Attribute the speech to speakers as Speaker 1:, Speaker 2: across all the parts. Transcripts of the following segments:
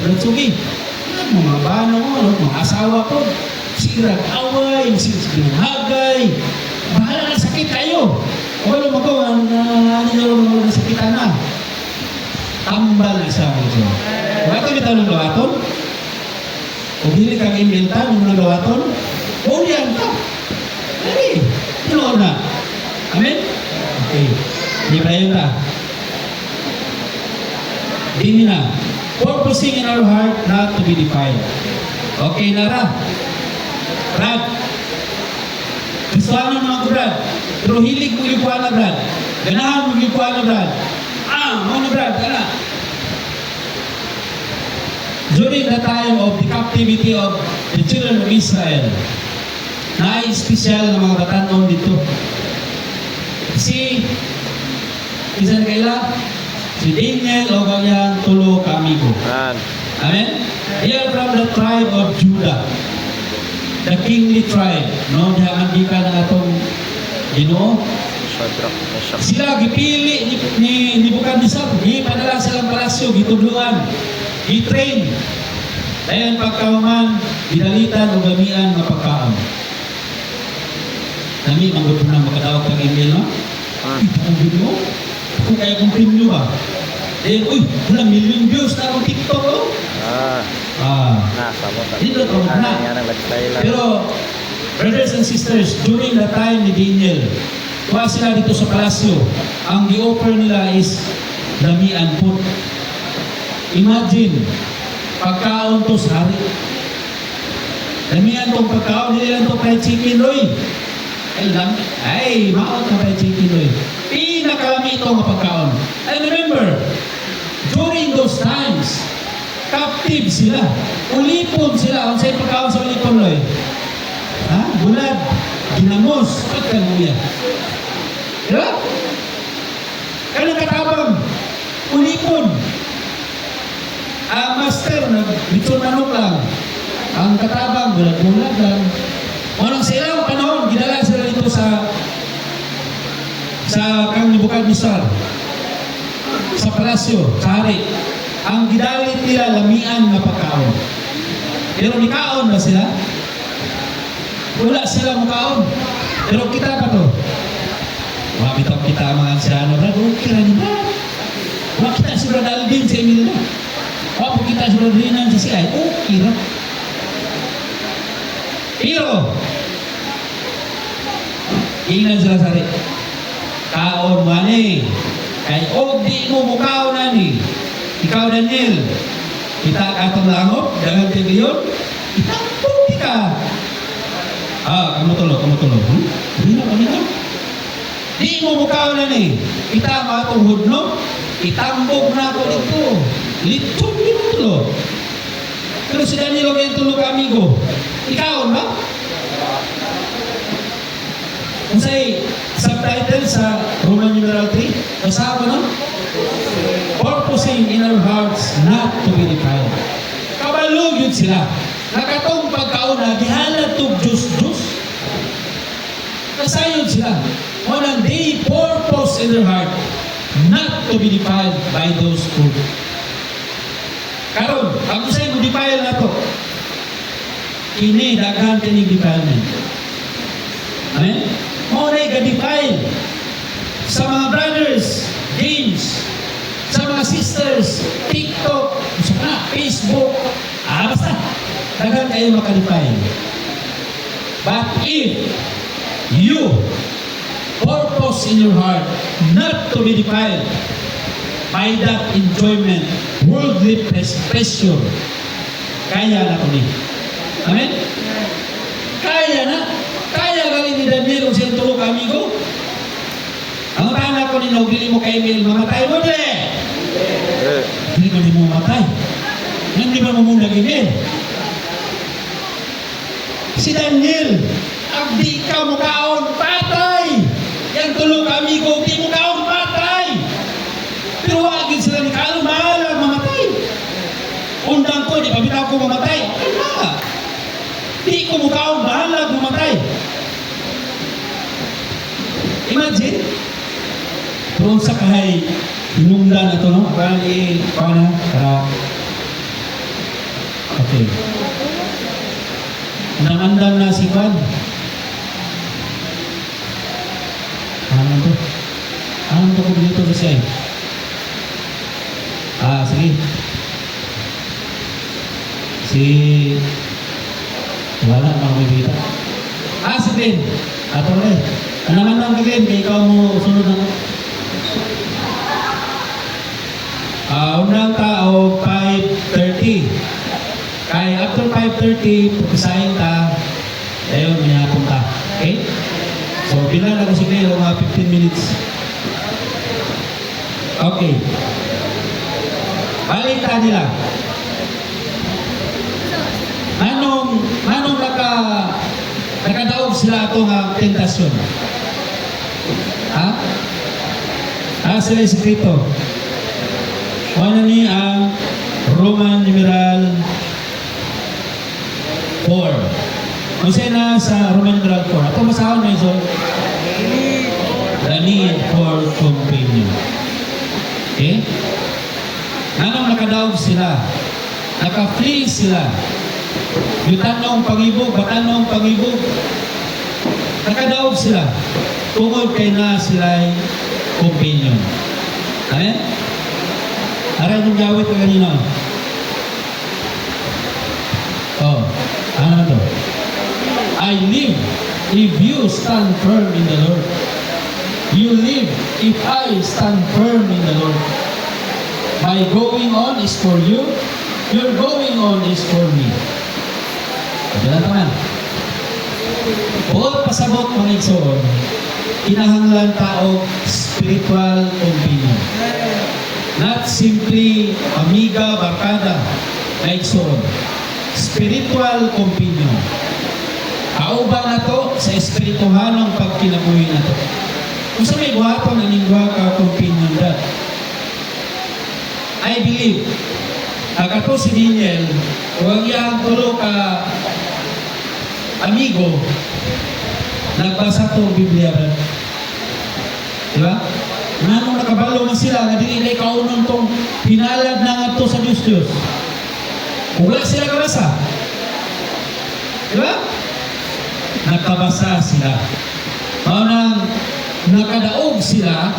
Speaker 1: Brad Sugi. Mga bano mo, mga asawa ko, sirag away, sinahagay. Bahala na sakit kayo. Wala mo ko, ano nyo nasakitan na. Tambal na sa mga. Wato bitaw ng gawaton? O dili kang imbenta ng mga gawaton? Ulian ka. Dali. Tinoon na. Amen? Okay. Di ba yun na? Dini na. Purposing in our heart not to be defiled. Okay na ra. Brad. Gustuhan mo Brad. Pero hilig mo yung na Brad. Ganahan mo yung na Brad. Ano Brad? Ano? During the time of the captivity of the children of Israel, na-espesyal na mga batanon dito. Si isa na kaila? Si Daniel o kanyang tulo kaamigo. Amen? They are from the tribe of Judah. The kingly tribe. No? Diyan di ka na itong Ginoo. Sila gipili ni Nebukadnezar. Gipadala silang palasyo, gitudluan, gitrain. Dayan pagkauman, gidalitan o gamian ng pagkaon. Nami, manggod na makadawag kang email, no? Ito ang Ginoo. Kung kaya kong premium ba? Eh, uy, wala million views na akong TikTok, oh. Dito ko na. Pero, brothers and sisters, during the time ni Daniel, kuha sila dito sa palasyo, ang di-offer nila is damian po. Imagine, pagkaon to sa hari. Damian tong pagkaon, nila to fried chicken, Roy. Ay, maot na fried chicken, Roy. Pinakalami ito ang pagkaon. And remember, during those times, captive sila. Ulipon sila. Ang sa'yo pagkaon sa ulipon, Roy? Ha? Bulad. Ginamos. Pagkaluya. Diba? Kanang katabang. Ulipon. Master, bitsun manok lang. Ang katabang, bulag-bulag lang. Walang silang panahon, ginala sila dito sa kang Nebukadnezar, sa palasyo, sa hari. Ang gidalit nila lamian na pagkaon. Pero mikaon ba sila? Wala sila makaon. Pero kita pa to. Wabitaw kita mga asyano, Brad, okay na nila. Wala kita si Brad Alvin sa email na. Wala kita si Brad Rinan sa CI, okay na. Pero, ingnan sila sa hari. Kaon mani. Kay og di mo mukaon na ni. Ikaw Daniel. Kita atong langop, dagang tibiyon. Itambog ka. Kamu tulog. Hindi na kanina. Di mo mukaon na ni. Kita matong hudno. Itambog na ako dito. Litong di mo tulog. Pero si Daniel ang tulog amigo. Ikaon ba? Kung sa'y subtitle sa Roman numeral 3, basa ko, no? Purposing in our hearts not to be defiled. Kabalog yun sila. Nakatong pagkauna, gihalat to Diyos. Kasayod sila. Walang they purpose in their heart not to be defiled by those food. Karon, ang sa'yo mo defile na to, ini daghan kining defilement. Amen? Monay ga-defile sa mga brothers, games, sa mga sisters, TikTok, Facebook, basta, daghan kayo maka-defile. But if you purpose in your heart not to be defiled by that enjoyment, worldly pleasure, kaya na ko ni. Amen? Kaya na. Kaya galing ni Daniel kung siyang tulog amigo. Ang tahanan ko ni Nogili mo kay Emil, mamatay mo de. Hindi mo mamatay. Hindi ba mo muna Emil? Si Daniel, di ka mukaon, patay. Yang tulog amigo, di mukaon, patay. Pero wagin sila ni Kalo, mahalang mamatay. Undang ko, di pabitaw ko mamatay. Wala. Di ko mukaon, bahalag mamatay. Imagine, kung sa kahay, inungdan na ito, no? Para Okay. Nangandam na si Juan. Ano to? Ano to kung dito ba siya? Sige. Wala mga bibita. Si Glenn. Ato rin. Ano naman lang Glenn, kaya ikaw mo sunod na. Unang tao, 5:30. Kaya after 5:30, pupisahin ta, ayun, may napunta. Okay? So, bilang ako si Glenn, mga 15 minutes. Okay. Balik ta nila. Anong nakadaog sila itong tentasyon? Sila yung sekreto. Ano ni ang Roman numeral 4. Kasi na sa Roman numeral 4. Ito masahon na ito. The need for companion. Okay? Anong nakadaog sila? Naka-flee sila. Yung tanong pag-ibog, batanong pag-ibog. Nakadaog sila. Tungod kay na sila'y companion. Amen? Aray nung gawit ka kanina. Ano to? I live if you stand firm in the Lord. You live if I stand firm in the Lord. My going on is for you. Your going on is for me. Diyan naman. Bukod pasabot mga igsoon, kinahanglan tao spiritual companion. Not simply amiga, barkada, na igsoon. Spiritual companion. Kaubang na to sa espirituhanong pagkinabuhi na to. Kung sa may buhaton, aningwa ka companion that. I believe, kato si Daniel, huwag iyang tulo ka amigo, nagbasa to Biblia ba? Diba? Nanong nakabalo man sila, na dili na ikaunon tong pinalad na nga to sa Diyos. Wala sila kabasa. Diba? Nakabasa sila. Maunang nakadaog sila,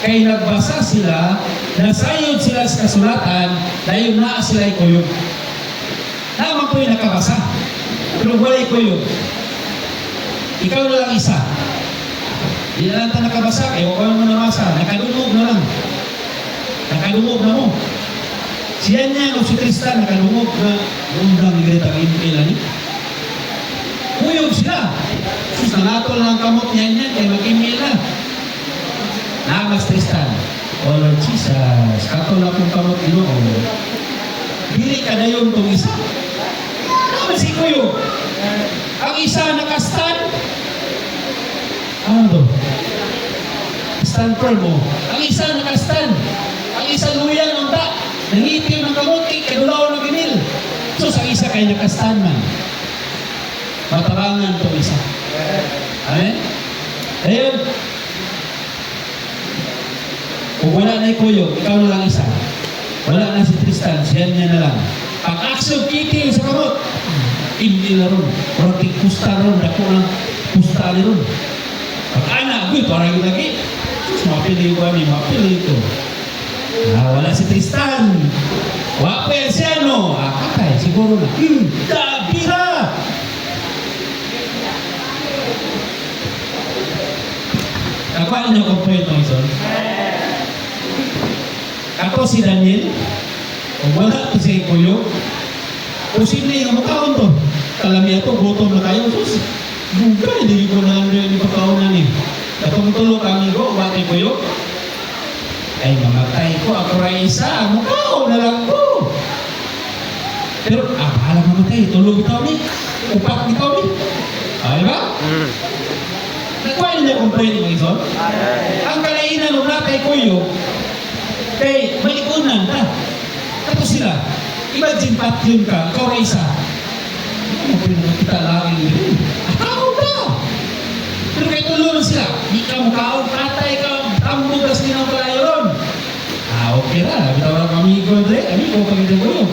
Speaker 1: kay nagbasa sila, nasayod sila sa kasulatan, dahil na sila ikuyog. Naman po yung nakabasa. Pero wala ikuyog. Ikaw na lang isa. Hindi na lang ta nakabasa, kaya huwag mo namasa. Nakadungog na lang. Nakadungog na mo. Siya niya, no, si Tristan, nakadungog na undang igrita ang email ni. Kuyog sila. Sus, nangatol lang kamot niya, kaya mag-email na. Mas Tristan, O Lord Jesus, katol na kong kamot Ginoo. Dili ka na yun itong isa. Naman si Kuyo. Ang isa nakastan. Ano to? Stand firm mo. Ang isa nakastan. Ang isa luyan ng ta. Nangitim ng kamot, kadulaw ng ginil. So sa isa kay nakastan man. Matabangan itong isa. Amen? Ayun. Kung wala na ikuyog, ikaw na lang isa. Wala na si Tristan, siya niya na lang. Ang aksyon kiti sa kamot, hindi na ron. Orang kusta ron, dako ng kusta ron. Pag anak, ito orang lagi. Sus, mapili ko kami, mapili ito. Wala si Tristan. Wapel siya, no? Kakay, siguro na. Dabira! Nakuha niyo kung pwede ito, son? Ako si Daniel, kung wala ito si Kuyo, kung sino yung makaon to, kalami ito, gutom na kayo, sus, buga, hindi ko na yung pagkaunan eh. Katong tulog kami ko, bati Kuyo, ay mamatay ko, ako rin isa, makaon na lang ko. Pero, alam mamatay, tulog ito ni, upak ito ni. Ay ba? Nagkuhain niya kung pwede mo ito. Ang kalainan ng natay Kuyo, kay malikunan ta. Tapos sila, imagine patyun ka, ikaw na isa. Ano mo kita lang yun? Ako ba? Pero kay tulungan sila, di ka mukaon, patay ka, tambugas din ang palayo ron. Okay na, bitaw lang amigo, amigo pag ito ko yun.